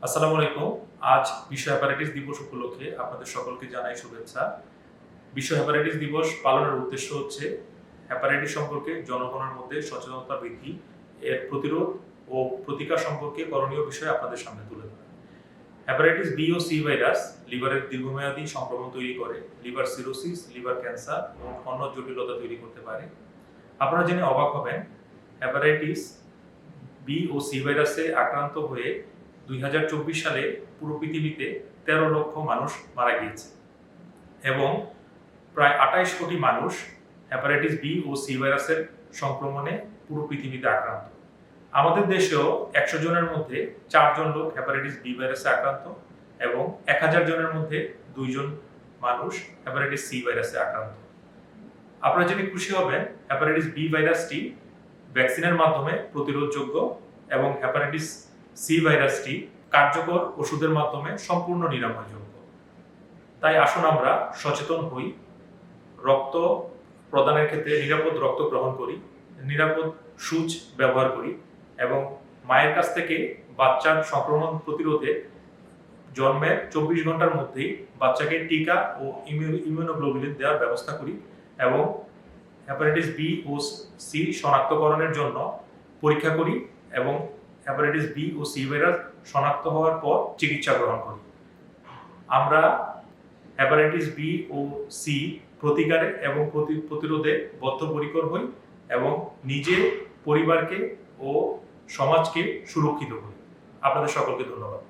আসসালামু আলাইকুম। আজ বিশ্ব হেপাটাইটিস দিবস উপলক্ষে আপনাদের সকলকে জানাই শুভেচ্ছা। বিশ্ব হেপাটাইটিস দিবস পালনের উদ্দেশ্য হচ্ছে হেপাটাইটিস সম্পর্কে জনগণের মধ্যে সচেতনতা বৃদ্ধি, এর প্রতিরোধ ও প্রতিকার সম্পর্কে করণীয় বিষয় আপনাদের সামনে তুলে ধরা। হেপাটাইটিস বি ও সি ভাইরাস লিভারের দীর্ঘমেয়াদী সংক্রমণ তৈরি করে, লিভার সিরোসিস, লিভার ক্যান্সার এবং অন্য জটিলতা তৈরি করতে পারে। আপনারা জেনে অবাক হবেন, হেপাটাইটিস বি ও সি ভাইরাসে আক্রান্ত হয়ে 2024 সালে পুরো পৃথিবীতে 13 লক্ষ মানুষ মারা গিয়েছে এবং প্রায় 28 কোটি মানুষ হেপাটাইটিস বি ও সি ভাইরাসের সংক্রমণে পুরো পৃথিবীতে আক্রান্ত। আমাদের দেশেও 100 জনের মধ্যে 4 জন লোক হেপাটাইটিস বি ভাইরাসে আক্রান্ত এবং 1000 জনের মধ্যে 2 জন মানুষ হেপাটাইটিস সি ভাইরাসে আক্রান্ত। আপনারা জেনে খুশি হবেন, হেপাটাইটিস বি ভাইরাসটি ভ্যাকসিনের মাধ্যমে প্রতিরোধযোগ্য এবং হেপাটাইটিস সি ভাইরাসটি কার্যকর ওষুধের মাধ্যমে সম্পূর্ণ নিরাময়যোগ্য। তাই আসুন আমরা সচেতন হই, রক্ত প্রদানের ক্ষেত্রে নিরাপদ রক্ত গ্রহণ করি, নিরাপদ সূচ ব্যবহার করি এবং মায়ের কাছ থেকে বাচ্চার সংক্রমণ প্রতিরোধে জন্মের 24 ঘন্টার মধ্যেই বাচ্চাকে টিকা ও ইমিউনোগ্লোবুলিন দেওয়ার ব্যবস্থা করি এবং হেপাটাইটিস বি ও সি শনাক্তকরণের জন্য পরীক্ষা করি এবং হেপাটাইটিস বি ও সি ভাইরাস শনাক্ত হওয়ার পর চিকিৎসা গ্রহণ করি। আমরা হেপাটাইটিস বি ও সি প্রতিকারে এবং প্রতিরোধে বদ্ধপরিকর হই এবং নিজে, পরিবারকে ও সমাজকে সুরক্ষিত করি। আপনাদের সকলকে ধন্যবাদ।